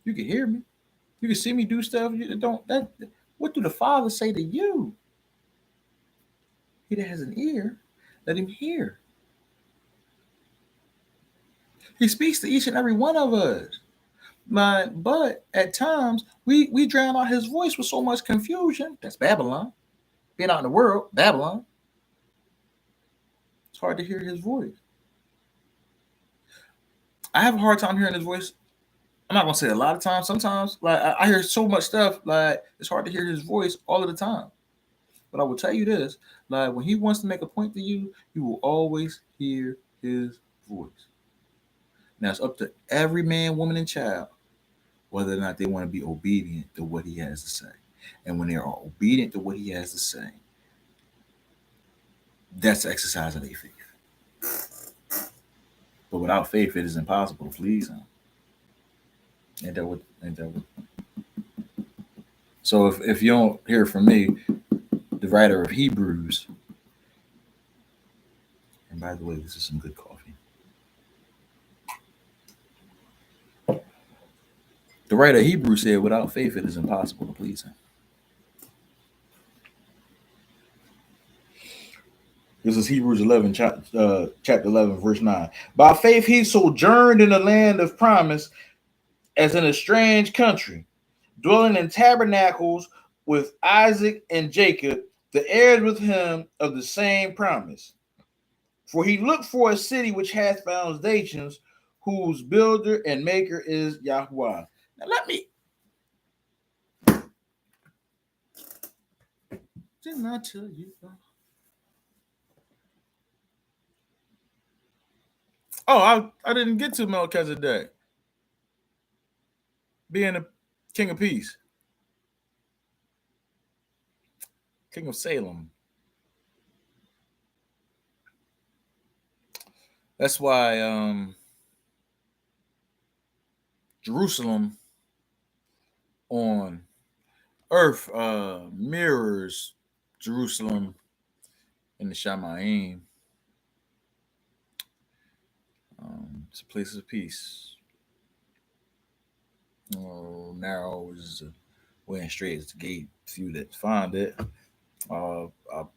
You can hear me. You can see me do stuff. What do the Father say to you? He that has an ear, let him hear. He speaks to each and every one of us. But at times we drown out his voice with so much confusion. That's Babylon. Being out in the world, Babylon. It's hard to hear his voice. I have a hard time hearing his voice. I'm not gonna say a lot of times. Sometimes, I hear so much stuff, it's hard to hear his voice all of the time. But I will tell you this: when he wants to make a point to you, you will always hear his voice. Now it's up to every man, woman, and child whether or not they want to be obedient to what he has to say. And when they are obedient to what he has to say, that's the exercise of their faith. But without faith, it is impossible to please him. Ain't that what? So if you don't hear from me, the writer of Hebrews, and by the way, this is some good coffee. The writer of Hebrews said, without faith, it is impossible to please him. This is Hebrews 11, chapter 11, verse 9. By faith, he sojourned in the land of promise as in a strange country, dwelling in tabernacles with Isaac and Jacob, the heirs with him of the same promise. For he looked for a city which hath foundations, whose builder and maker is Yahweh. Now let me. Didn't I tell you? Oh, I didn't get to Melchizedek being the king of peace, king of Salem. That's why Jerusalem on earth mirrors Jerusalem in the Shamayim. It's a place of peace. Narrow is the way, and straight is the gate. Few that find it. I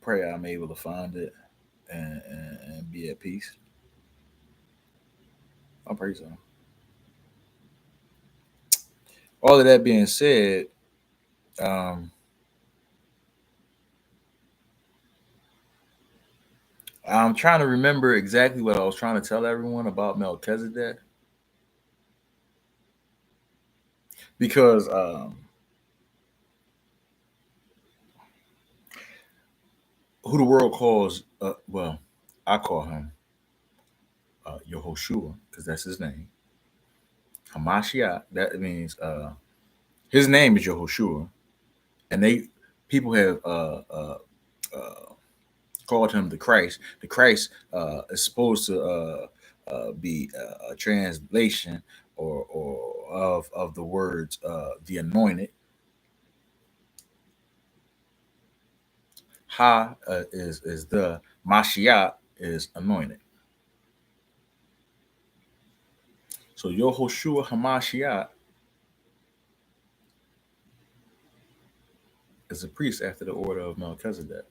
pray I'm able to find it and be at peace. I pray so. All of that being said, I'm trying to remember exactly what I was trying to tell everyone about Melchizedek. Because who the world calls, well, I call him Yehoshua, because that's his name. Hamashiach, that means his name is Yehoshua. And people have called him the Christ. The Christ is supposed to be a translation or of the words the anointed. Ha is the Mashiach is anointed. So Yehoshua Hamashiach is a priest after the order of Melchizedek.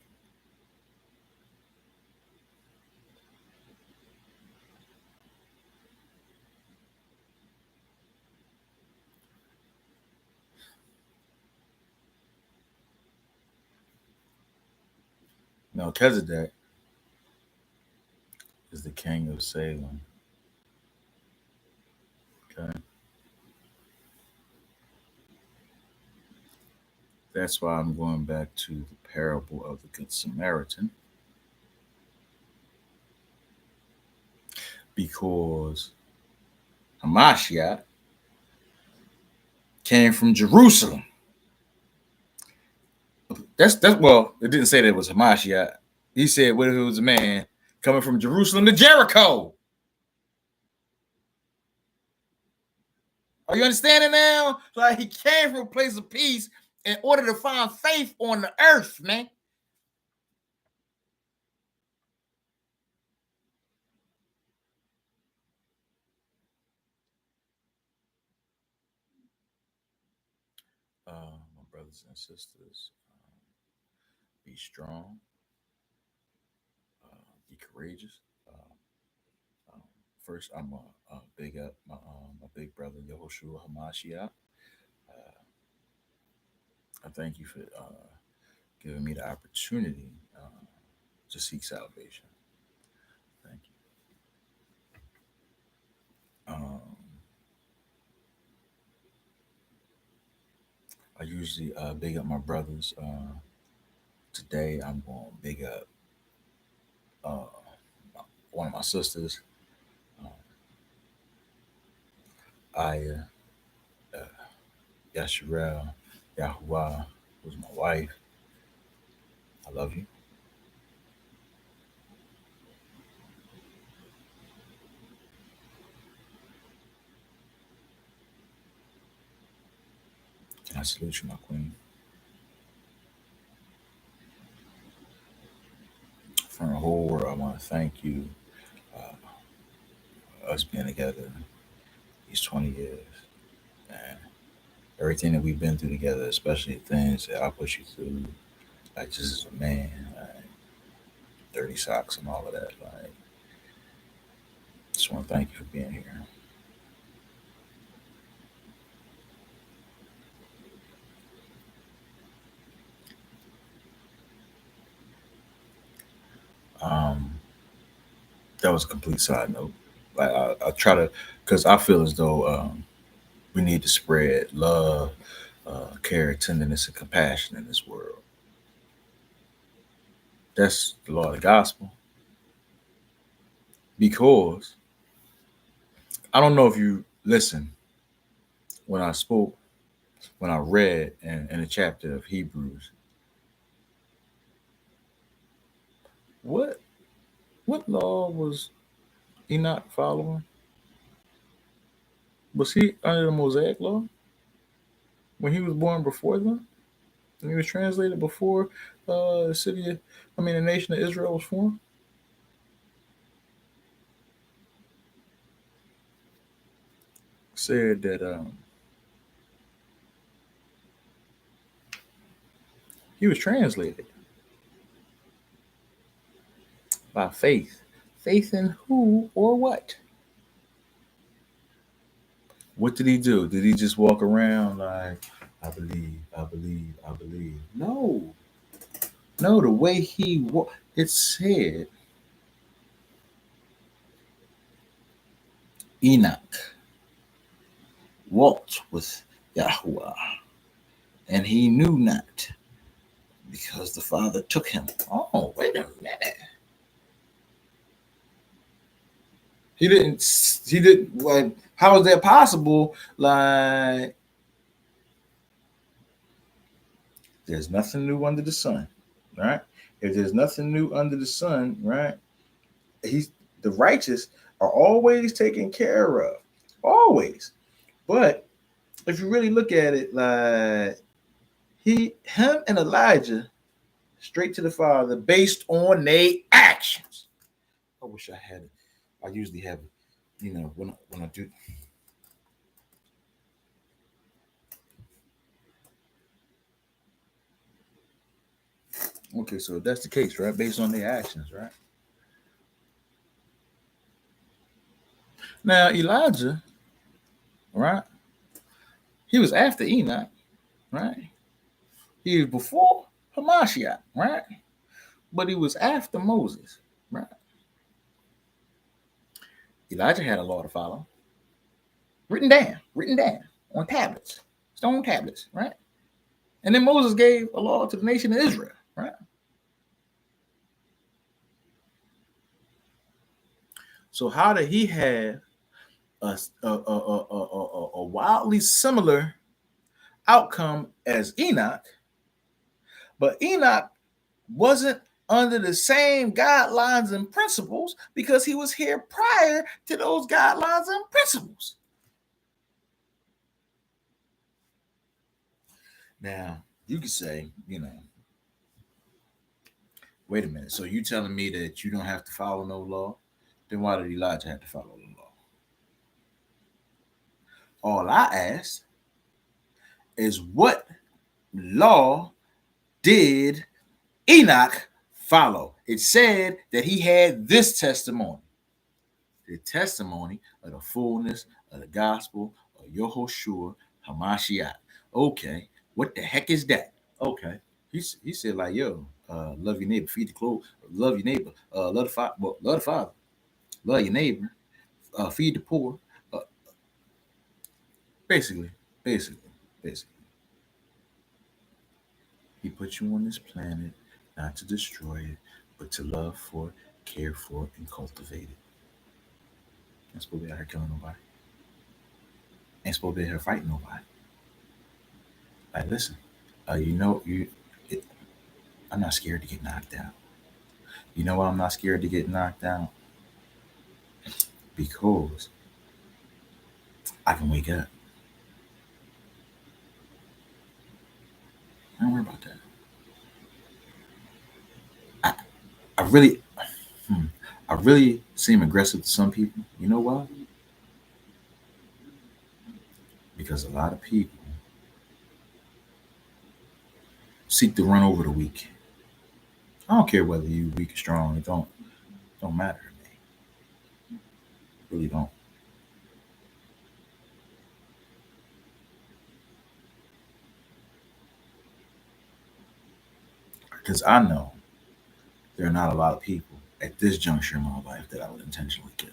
Melchizedek is the king of Salem. Okay. That's why I'm going back to the parable of the Good Samaritan. Because Hamashiach came from Jerusalem. That's well, it didn't say that it was Hamashiach. He said, what if it was a man coming from Jerusalem to Jericho? Are you understanding now? Like he came from a place of peace in order to find faith on the earth, man. My brothers and sisters, be strong, be courageous. First, I'm gonna big up my big brother Yehoshua Hamashiach. I thank you for giving me the opportunity to seek salvation. Thank you. I usually big up my brothers. Today, I'm going to big up one of my sisters, Aya, Yasharel, Yahuwah, who's my wife. I love you. I salute you, my queen. From the whole world, I want to thank you. Us being together these 20 years, and everything that we've been through together, especially things that I put you through, like just as a man, like dirty socks and all of that. Like, just want to thank you for being here. Um, that was a complete side note. Like I try to, because I feel as though we need to spread love, care, tenderness, and compassion in this world. That's the law of the gospel. Because I don't know if you listened when I spoke, when I read in the chapter of Hebrews. What what law was Enoch following? Was he under the Mosaic law when he was born before them? When he was translated before the city, the nation of Israel was formed? Said that he was translated by faith. Faith in who or what? What did he do? Did he just walk around like, I believe, I believe, I believe? No. No, the way he walked, it said Enoch walked with Yahweh, and he knew not because the Father took him. Oh, wait a minute. He didn't. He didn't. Like, how is that possible? Like, there's nothing new under the sun, right? If there's nothing new under the sun, right? He's the righteous are always taken care of, always. But if you really look at it, like him and Elijah, straight to the Father based on their actions. I wish I had it. I usually have, when I do. Okay, so if that's the case, right? Based on their actions, right? Now Elijah, right? He was after Enoch, right? He was before Hamashiach, right? But he was after Moses, right? Elijah had a law to follow, written down on tablets, stone tablets, right? And then Moses gave a law to the nation of Israel, right? So how did he have a wildly similar outcome as Enoch, but Enoch wasn't under the same guidelines and principles because he was here prior to those guidelines and principles? Now, you could say, wait a minute. So you telling me that you don't have to follow no law? Then why did Elijah have to follow the law? All I ask is what law did Enoch follow? It said that he had this testimony. The testimony of the fullness of the gospel of Yehoshua HaMashiach. Okay, what the heck is that? Okay, he said like, yo, love your neighbor, feed the clothes, love your neighbor, love the father, love your neighbor, feed the poor. Basically, basically, basically. He put you on this planet not to destroy it, but to love for, care for, and cultivate it. Ain't supposed to be out here killing nobody. Ain't supposed to be out here fighting nobody. Like, listen, it, I'm not scared to get knocked out. You know why I'm not scared to get knocked out? Because I can wake up. about that. I really, I really seem aggressive to some people. You know why? Because a lot of people seek to run over the weak. I don't care whether you weak or strong. It don't matter to me. It really don't. Because I know there are not a lot of people at this juncture in my life that I would intentionally kill.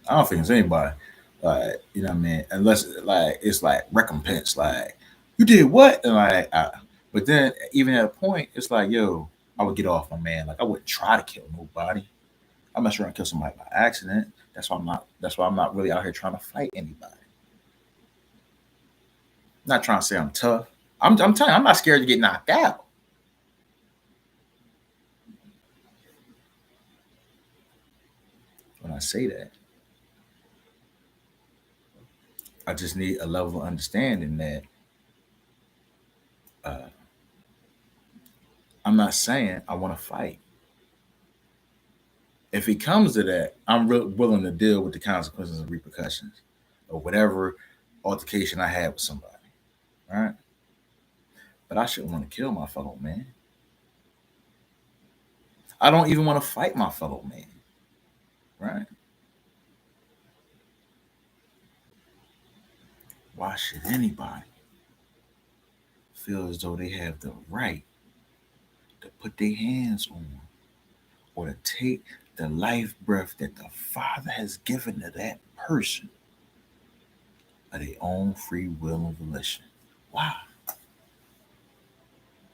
I don't think it's anybody. Like, you know what I mean? Unless like it's like recompense, like you did what? And like but then even at a point, it's like, yo, I would get off my man. Like I wouldn't try to kill nobody. I mess around and kill somebody by accident. That's why I'm not really out here trying to fight anybody. I'm not trying to say I'm tough. I'm telling you, I'm not scared to get knocked out. When I say that, I just need a level of understanding that uh, I'm not saying I want to fight. If it comes to that, I'm willing to deal with the consequences and repercussions of whatever altercation I had with somebody, right? But I shouldn't want to kill my fellow man. I don't even want to fight my fellow man, right? Why should anybody feel as though they have the right to put their hands on or to take the life breath that the Father has given to that person of their own free will and volition? Why?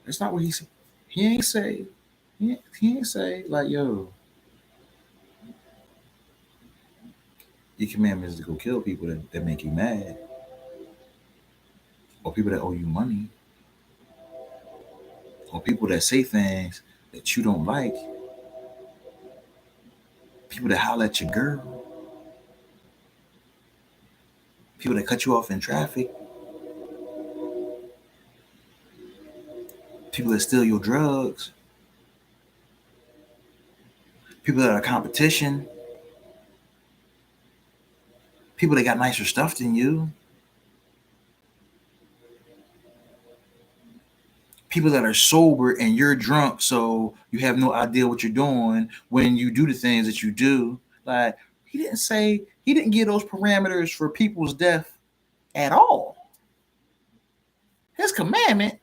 That's not what he said. He ain't say, he ain't say like, yo, your commandment is to go kill people that make you mad, or people that owe you money, or people that say things that you don't like, people that holler at your girl, people that cut you off in traffic, people that steal your drugs, people that are competition, people that got nicer stuff than you, people that are sober and you're drunk, so you have no idea what you're doing when you do the things that you do. Like, he didn't give those parameters for people's death at all. His commandment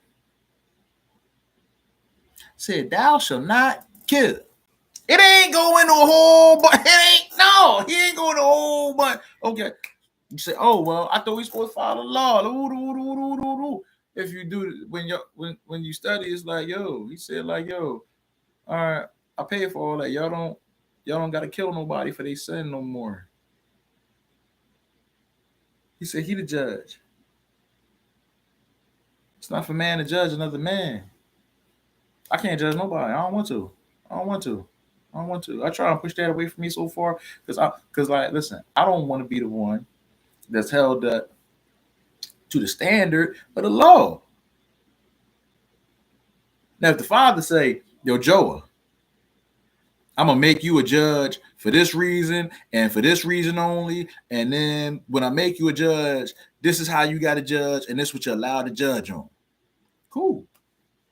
said, "Thou shalt not kill." It ain't going no whole, but he ain't going no whole, but okay. You say, "Oh well, I thought we supposed to follow the law." If you do when you study, it's like, yo, he said like, yo, all right, I pay for all that. Y'all don't gotta kill nobody for they sin no more. He said he the judge. It's not for man to judge another man. I can't judge nobody. I don't want to. I don't want to. I don't want to. I try to push that away from me so far because like, listen, I don't want to be the one that's held up to the standard of the law. Now, if the Father say, "Yo, Joah, I'm gonna make you a judge for this reason and for this reason only, and then when I make you a judge, this is how you got to judge, and this is what you're allowed to judge on." Cool.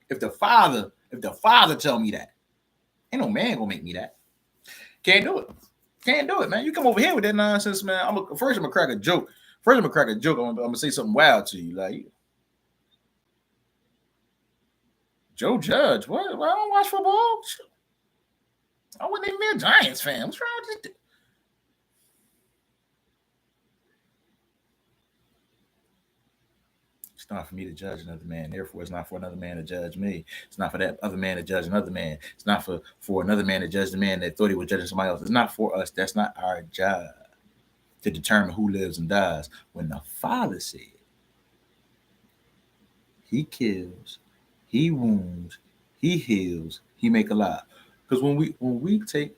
If the Father tell me that, ain't no man gonna make me that. Can't do it. Can't do it, man. You come over here with that nonsense, man. First I'm gonna crack a joke. I'm gonna say something wild to you, like, Joe Judge. What? Well, I don't watch football. I wasn't even a Giants fan. What's wrong with this? It's not for me to judge another man. Therefore, it's not for another man to judge me. It's not for that other man to judge another man. It's not for another man to judge the man that thought he was judging somebody else. It's not for us. That's not our job to determine who lives and dies. When the Father said, he kills, he wounds, he heals, he make alive. Because when we take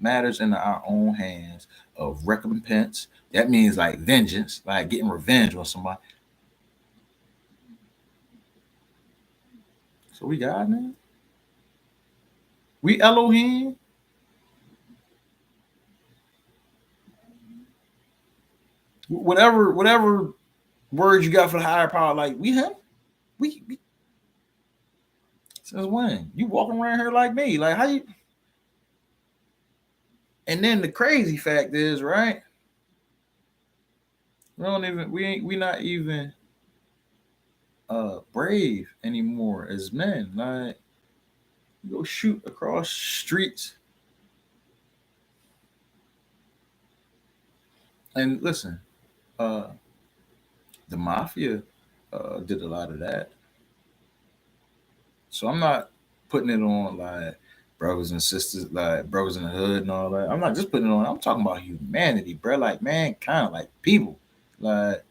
matters into our own hands of recompense, that means like vengeance, like getting revenge on somebody. So we God now. We Elohim. Whatever words you got for the higher power, like we him. We since when? You walking around here like me? Like how you? And then the crazy fact is, right? We not even brave anymore as men. Like you go shoot across streets. And listen, the mafia did a lot of that. So I'm not putting it on like brothers and sisters, like brothers in the hood and all that. I'm not just putting it on. I'm talking about humanity, bro. Like mankind, like people. Like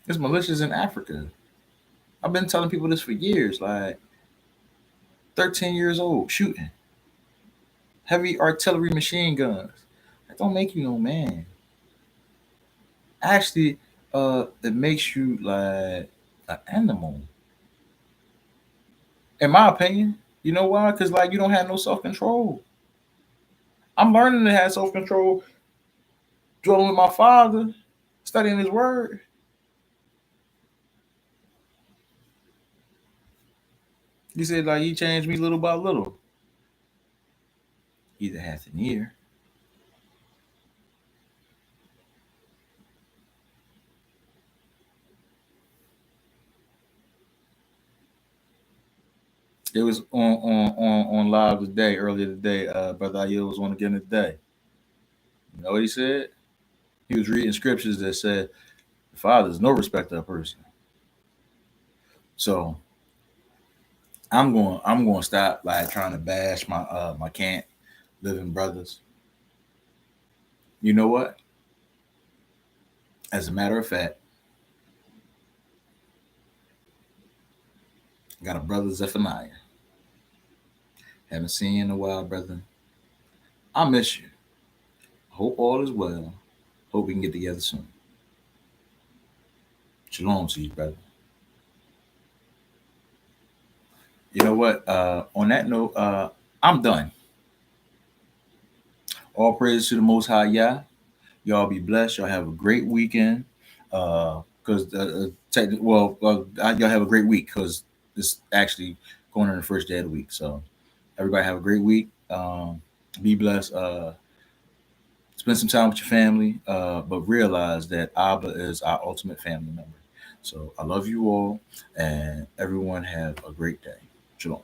it's militias in Africa. I've been telling people this for years. Like 13 years old, shooting heavy artillery machine guns. That don't make you no man. Actually, it makes you like an animal. In my opinion, you know why? Because like you don't have no self control. I'm learning to have self control, dwelling with my father, studying his word. He said like he changed me little by little. Either half an year. It was on live today, earlier today. Brother Ayil was on again today. You know what he said? He was reading scriptures that said the Father is no respecter of person. So I'm going to stop like trying to bash my can't living brothers. You know what? As a matter of fact, I got a brother Zephaniah. Haven't seen you in a while, brother. I miss you. Hope all is well. Hope we can get together soon. Shalom to you, brother. You know what? On that note, I'm done. All praise to the Most High Yah. Y'all be blessed. Y'all have a great weekend. Because y'all have a great week because it's actually going on the first day of the week. So everybody have a great week. Be blessed. Spend some time with your family, but realize that Abba is our ultimate family member. So I love you all, and everyone have a great day. Shalom.